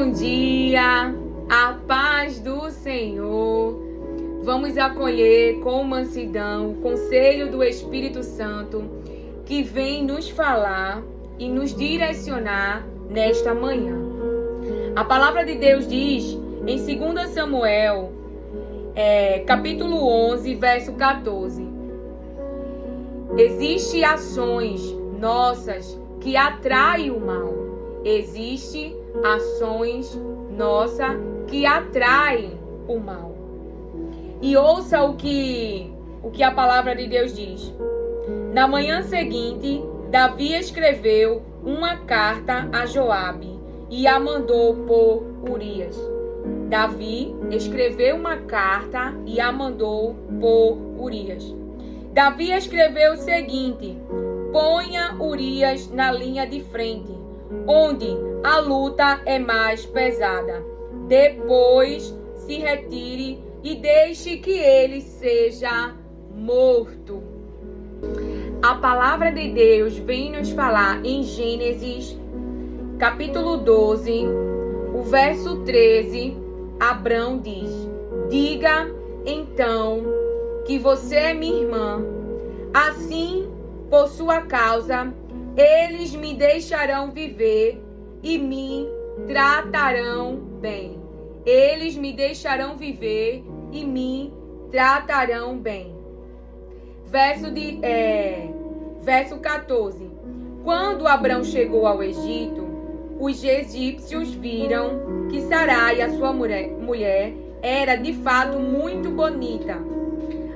Bom dia, a paz do Senhor. Vamos acolher com mansidão o conselho do Espírito Santo que vem nos falar e nos direcionar nesta manhã. A palavra de Deus diz em 2 Samuel, capítulo 11, verso 14. Existem ações nossas que atraem o mal. Existem ações nossas que atraem o mal. E ouça o que a palavra de Deus diz. Na manhã seguinte, Davi escreveu uma carta a Joabe e a mandou por Urias. Davi escreveu uma carta e a mandou por Urias. Davi escreveu o seguinte: ponha Urias na linha de frente, onde a luta é mais pesada. Depois se retire e deixe que ele seja morto. A palavra de Deus vem nos falar em Gênesis, capítulo 12, o verso 13. Abrão diz: diga então que você é minha irmã, assim, por sua causa, eles me deixarão viver e me tratarão bem. Eles me deixarão viver e me tratarão bem. Verso 14. Quando Abrão chegou ao Egito, os egípcios viram que Sarai, a sua mulher, era de fato muito bonita.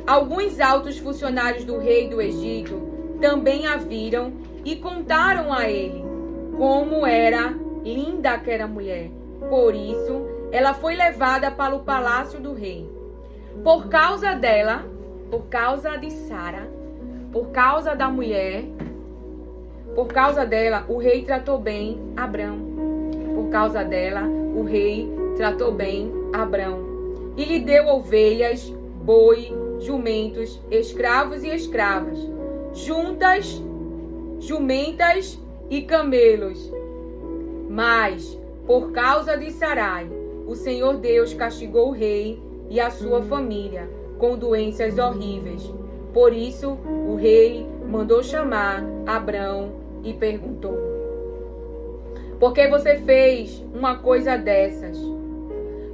Alguns altos funcionários do rei do Egito também a viram e contaram a ele como era linda aquela mulher. Por isso, ela foi levada para o palácio do rei. Por causa dela, por causa de Sara, por causa da mulher, por causa dela, o rei tratou bem Abrão. Por causa dela, o rei tratou bem Abrão. E lhe deu ovelhas, boi, jumentos, escravos e escravas, jumentas e camelos. Mas, por causa de Sarai, o Senhor Deus castigou o rei e a sua família com doenças horríveis. Por isso, o rei mandou chamar Abrão e perguntou: por que você fez uma coisa dessas?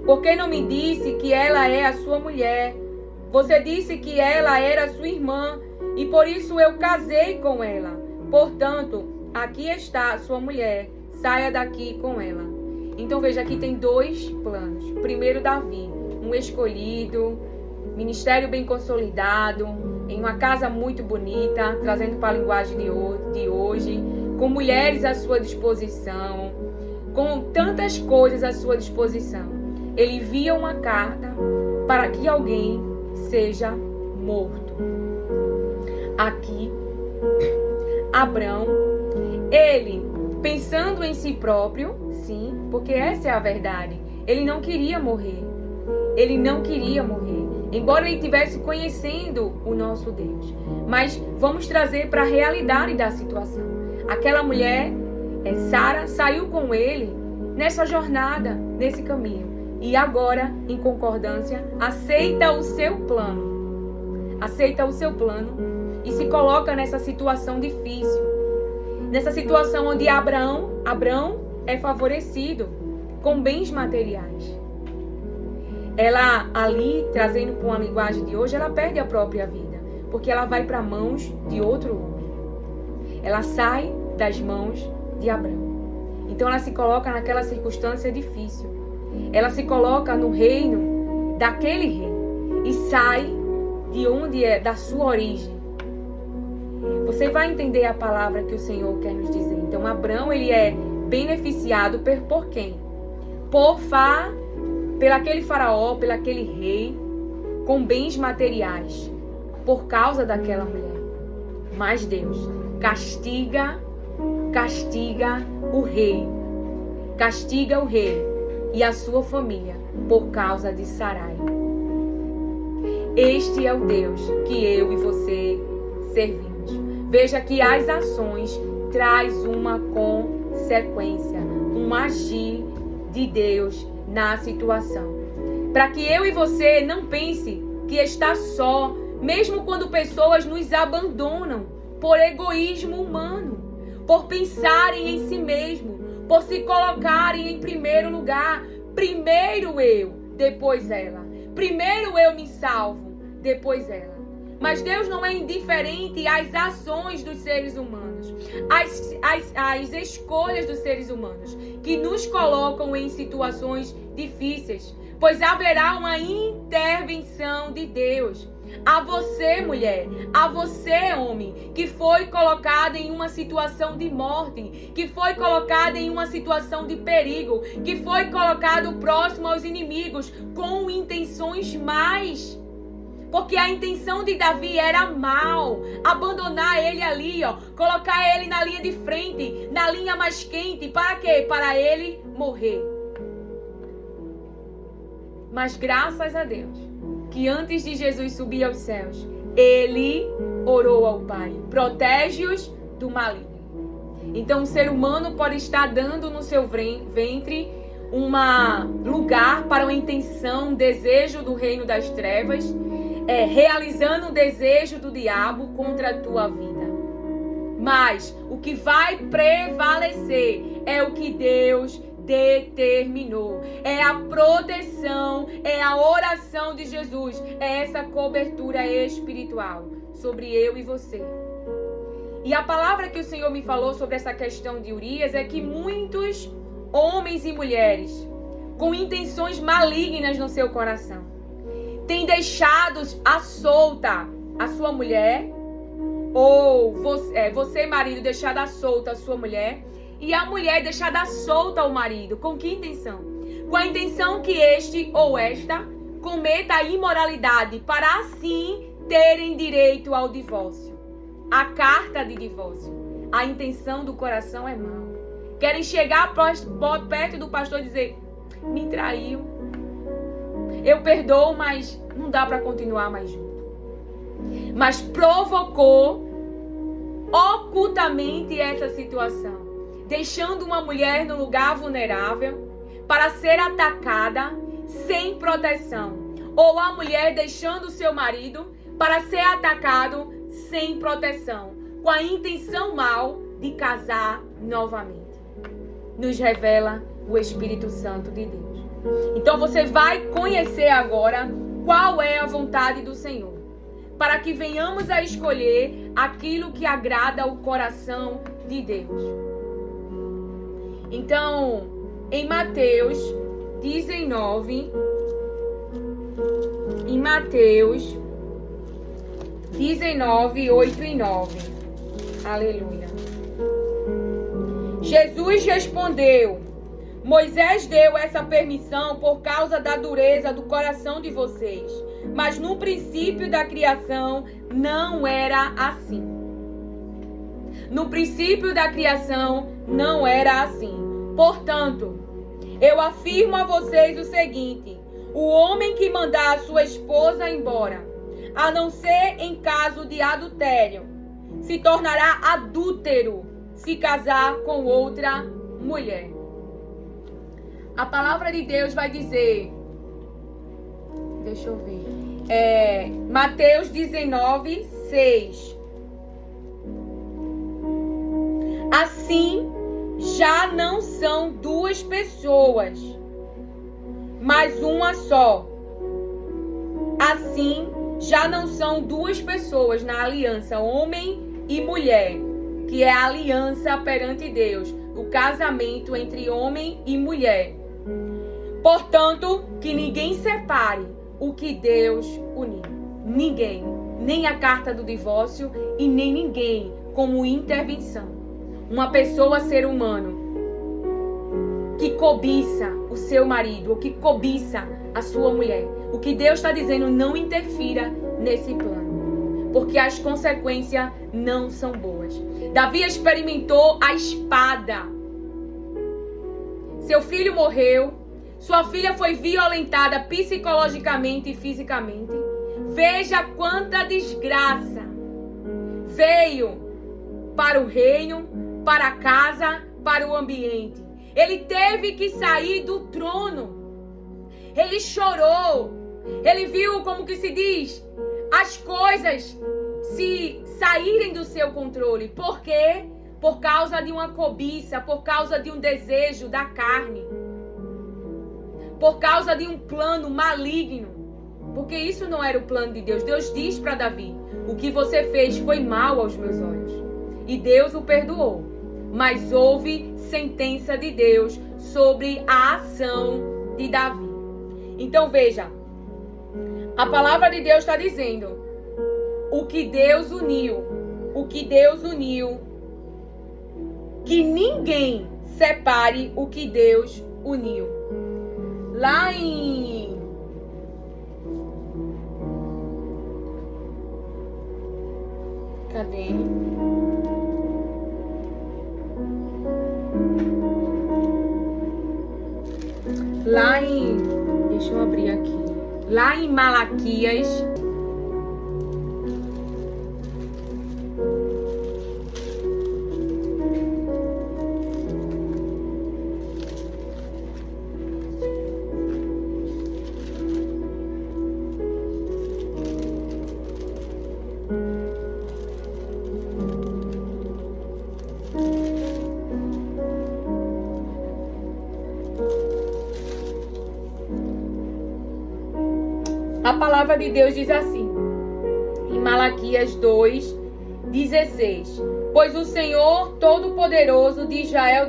Por que não me disse que ela é a sua mulher? Você disse que ela era sua irmã e por isso eu casei com ela. Portanto, aqui está a sua mulher. Saia daqui com ela. Então veja, aqui tem dois planos. Primeiro, Davi, um escolhido, ministério bem consolidado, em uma casa muito bonita, trazendo para a linguagem de hoje, com mulheres à sua disposição, com tantas coisas à sua disposição. Ele envia uma carta para que alguém seja morto. Aqui, Abrão, ele pensando em si próprio, sim, porque essa é a verdade, ele não queria morrer. Ele não queria morrer, embora ele estivesse conhecendo o nosso Deus. Mas vamos trazer para a realidade da situação. Aquela mulher, Sara, saiu com ele nessa jornada, nesse caminho. E agora, em concordância, aceita o seu plano. Aceita o seu plano e se coloca nessa situação difícil. Nessa situação onde Abrão é favorecido com bens materiais. Ela ali, trazendo com a linguagem de hoje, ela perde a própria vida. Porque ela vai para mãos de outro homem. Ela sai das mãos de Abrão. Então ela se coloca naquela circunstância difícil. Ela se coloca no reino daquele rei. E sai de onde é, da sua origem. Você vai entender a palavra que o Senhor quer nos dizer. Então Abrão, ele é beneficiado por quem? Pelaquele faraó, pelaquele rei, com bens materiais, por causa daquela mulher. Mas Deus castiga o rei e a sua família por causa de Sarai. Este é o Deus que eu e você servimos. Veja que as ações traz uma consequência, um agir de Deus na situação. Para que eu e você não pense que está só, mesmo quando pessoas nos abandonam por egoísmo humano, por pensarem em si mesmo, por se colocarem em primeiro lugar. Primeiro eu, depois ela. Primeiro eu me salvo, depois ela. Mas Deus não é indiferente às ações dos seres humanos, às escolhas dos seres humanos, que nos colocam em situações difíceis, pois haverá uma intervenção de Deus. A você, mulher, a você, homem, que foi colocado em uma situação de morte, que foi colocado em uma situação de perigo, que foi colocado próximo aos inimigos com intenções más. Porque a intenção de Davi era mal, abandonar ele ali, colocar ele na linha de frente, na linha mais quente. Para quê? Para ele morrer. Mas graças a Deus, que antes de Jesus subir aos céus, ele orou ao Pai: protege-os do maligno. Então o ser humano pode estar dando no seu ventre um lugar para uma intenção, um desejo do reino das trevas, realizando o desejo do diabo contra a tua vida. Mas o que vai prevalecer é o que Deus determinou. É a proteção, é a oração de Jesus, é essa cobertura espiritual sobre eu e você. E a palavra que o Senhor me falou sobre essa questão de Urias é que muitos homens e mulheres com intenções malignas no seu coração têm deixado à solta a sua mulher, ou você, marido, deixado à solta a sua mulher, e a mulher deixada solta ao marido. Com que intenção? Com a intenção que este ou esta cometa a imoralidade, para assim terem direito ao divórcio, a carta de divórcio. A intenção do coração é mal. Querem chegar perto do pastor e dizer: me traiu, eu perdoo, mas não dá para continuar mais junto. Mas provocou ocultamente essa situação, deixando uma mulher no lugar vulnerável para ser atacada sem proteção. Ou a mulher deixando o seu marido para ser atacado sem proteção, com a intenção mal de casar novamente. Nos revela o Espírito Santo de Deus. Então você vai conhecer agora qual é a vontade do Senhor, para que venhamos a escolher aquilo que agrada o coração de Deus. Então, em Mateus 19, em Mateus 19, 8 e 9. Aleluia. Jesus respondeu: Moisés deu essa permissão por causa da dureza do coração de vocês, mas no princípio da criação não era assim. No princípio da criação não era assim. Portanto, eu afirmo a vocês o seguinte: o homem que mandar a sua esposa embora, a não ser em caso de adultério, se tornará adúltero se casar com outra mulher. A palavra de Deus vai dizer, deixa eu ver, Mateus 19, 6. Assim, já não são duas pessoas, mas uma só. Assim, já não são duas pessoas na aliança, homem e mulher, que é a aliança perante Deus, o casamento entre homem e mulher. Portanto, que ninguém separe o que Deus uniu. Ninguém, nem a carta do divórcio e nem ninguém como intervenção. Uma pessoa, ser humano, que cobiça o seu marido, ou que cobiça a sua mulher. O que Deus está dizendo: não interfira nesse plano, porque as consequências não são boas. Davi experimentou a espada. Seu filho morreu, sua filha foi violentada psicologicamente e fisicamente. Veja quanta desgraça veio para o reino, para a casa, para o ambiente. Ele teve que sair do trono. Ele chorou. Ele viu, como que se diz, as coisas se saírem do seu controle. Por quê? Por causa de uma cobiça, por causa de um desejo da carne. Por causa de um plano maligno. Porque isso não era o plano de Deus. Deus diz para Davi: o que você fez foi mal aos meus olhos. E Deus o perdoou. Mas houve sentença de Deus sobre a ação de Davi. Então veja, a palavra de Deus está dizendo: o que Deus uniu, que ninguém separe o que Deus uniu. Lá em cadê? Lá em, deixa eu abrir aqui. Lá em Malaquias, a palavra de Deus diz assim, em Malaquias 2:16: pois o Senhor Todo-Poderoso de Israel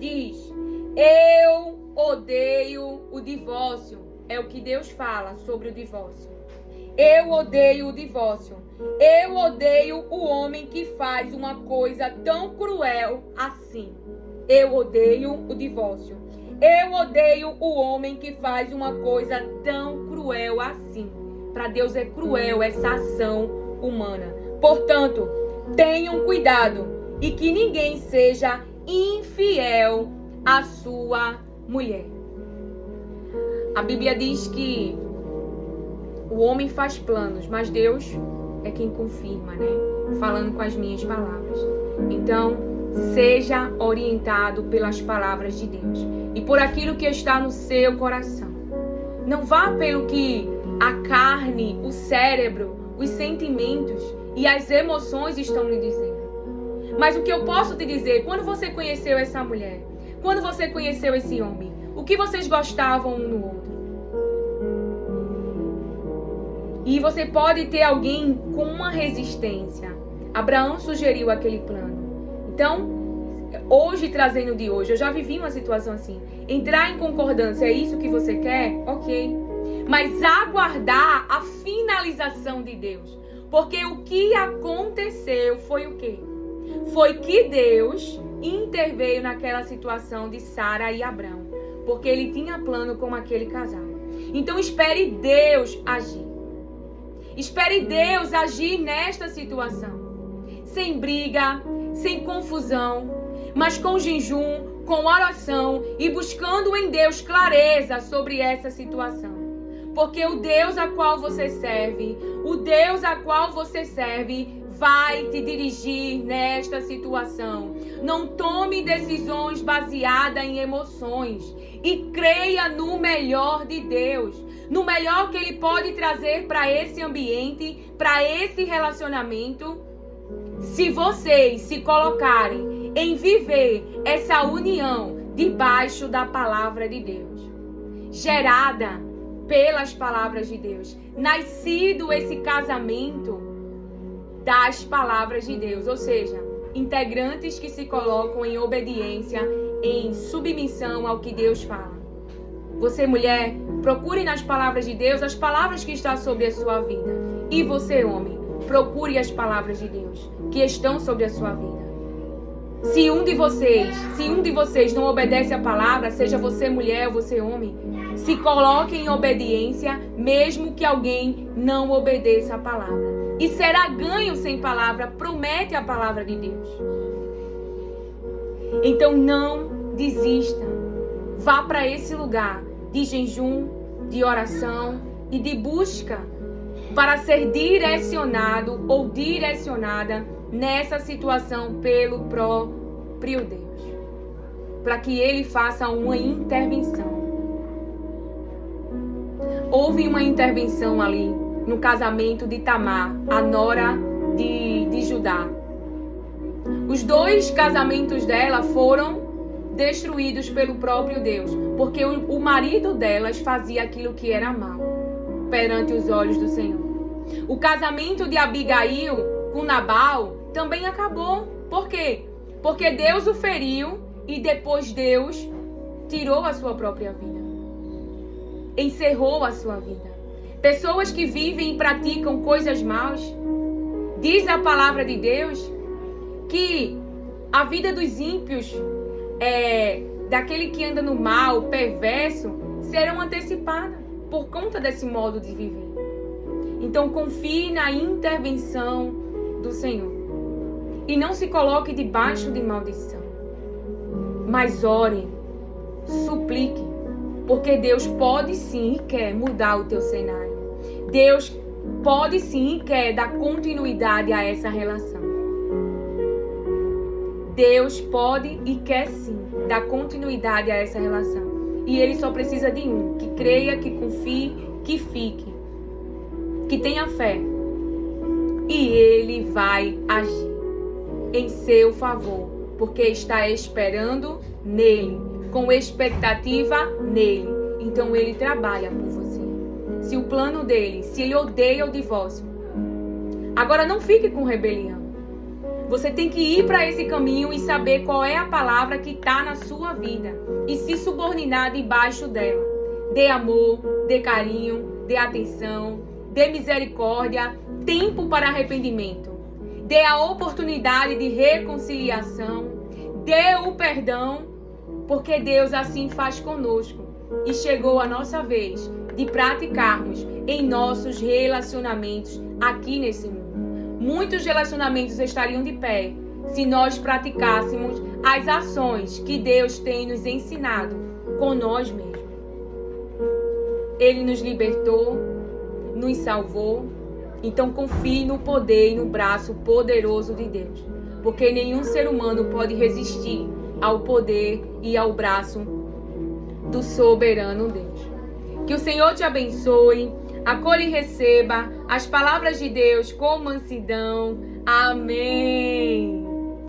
diz, eu odeio o divórcio. É o que Deus fala sobre o divórcio. Eu odeio o divórcio. Eu odeio o homem que faz uma coisa tão cruel assim. Eu odeio o divórcio. Eu odeio o homem que faz uma coisa tão cruel assim. Para Deus é cruel essa ação humana. Portanto, tenham cuidado e que ninguém seja infiel à sua mulher. A Bíblia diz que o homem faz planos, mas Deus é quem confirma, né? Falando com as minhas palavras. Então, seja orientado pelas palavras de Deus e por aquilo que está no seu coração. Não vá pelo que a carne, o cérebro, os sentimentos e as emoções estão lhe dizendo. Mas o que eu posso te dizer, quando você conheceu essa mulher, quando você conheceu esse homem, o que vocês gostavam um no outro? E você pode ter alguém com uma resistência. Abraão sugeriu aquele plano. Então, hoje, trazendo de hoje, eu já vivi uma situação assim. Entrar em concordância, é isso que você quer? Ok. Mas aguardar a finalização de Deus. Porque o que aconteceu foi o quê? Foi que Deus interveio naquela situação de Sara e Abraão. Porque ele tinha plano com aquele casal. Então, espere Deus agir. Espere Deus agir nesta situação. Sem briga, sem confusão, mas com jejum, com oração e buscando em Deus clareza sobre essa situação. Porque o Deus a qual você serve, vai te dirigir nesta situação. Não tome decisões baseadas em emoções e creia no melhor de Deus, no melhor que Ele pode trazer para esse ambiente, para esse relacionamento. Se vocês se colocarem em viver essa união debaixo da palavra de Deus, gerada pelas palavras de Deus, nascido esse casamento das palavras de Deus, ou seja, integrantes que se colocam em obediência, em submissão ao que Deus fala. Você, mulher, procure nas palavras de Deus as palavras que estão sobre a sua vida. E você, homem, procure as palavras de Deus que estão sobre a sua vida. Se um de vocês não obedece a palavra, seja você mulher ou você homem, se coloque em obediência, mesmo que alguém não obedeça a palavra. E será ganho sem palavra, promete a palavra de Deus. Então não desista. Vá para esse lugar de jejum, de oração e de busca para ser direcionado ou direcionada nessa situação pelo próprio Deus, para que ele faça uma intervenção. Houve uma intervenção ali no casamento de Tamar, a nora de Judá. Os 2 casamentos dela foram destruídos pelo próprio Deus, porque o marido delas fazia aquilo que era mal perante os olhos do Senhor. O casamento de Abigail com Nabal também acabou. Por quê? Porque Deus o feriu e depois Deus tirou a sua própria vida. Encerrou a sua vida. Pessoas que vivem e praticam coisas más, diz a palavra de Deus que a vida dos ímpios, daquele que anda no mal, perverso, serão antecipadas por conta desse modo de viver. Então confie na intervenção do Senhor. E não se coloque debaixo de maldição. Mas ore, suplique, porque Deus pode sim e quer mudar o teu cenário. Deus pode sim e quer dar continuidade a essa relação. Deus pode e quer sim dar continuidade a essa relação. E Ele só precisa de um, que creia, que confie, que fique, que tenha fé. E Ele vai agir em seu favor, porque está esperando nele, com expectativa nele. Então Ele trabalha por você. Se o plano dele, se Ele odeia o divórcio, agora não fique com rebelião. Você tem que ir para esse caminho e saber qual é a palavra que está na sua vida e se subordinar debaixo dela. Dê amor, dê carinho, dê atenção, dê misericórdia, tempo para arrependimento. Dê a oportunidade de reconciliação, dê o perdão, porque Deus assim faz conosco. E chegou a nossa vez de praticarmos em nossos relacionamentos aqui nesse mundo. Muitos relacionamentos estariam de pé se nós praticássemos as ações que Deus tem nos ensinado com nós mesmos. Ele nos libertou, nos salvou. Então confie no poder e no braço poderoso de Deus, porque nenhum ser humano pode resistir ao poder e ao braço do soberano Deus. Que o Senhor te abençoe. Acolha e receba as palavras de Deus com mansidão. Amém.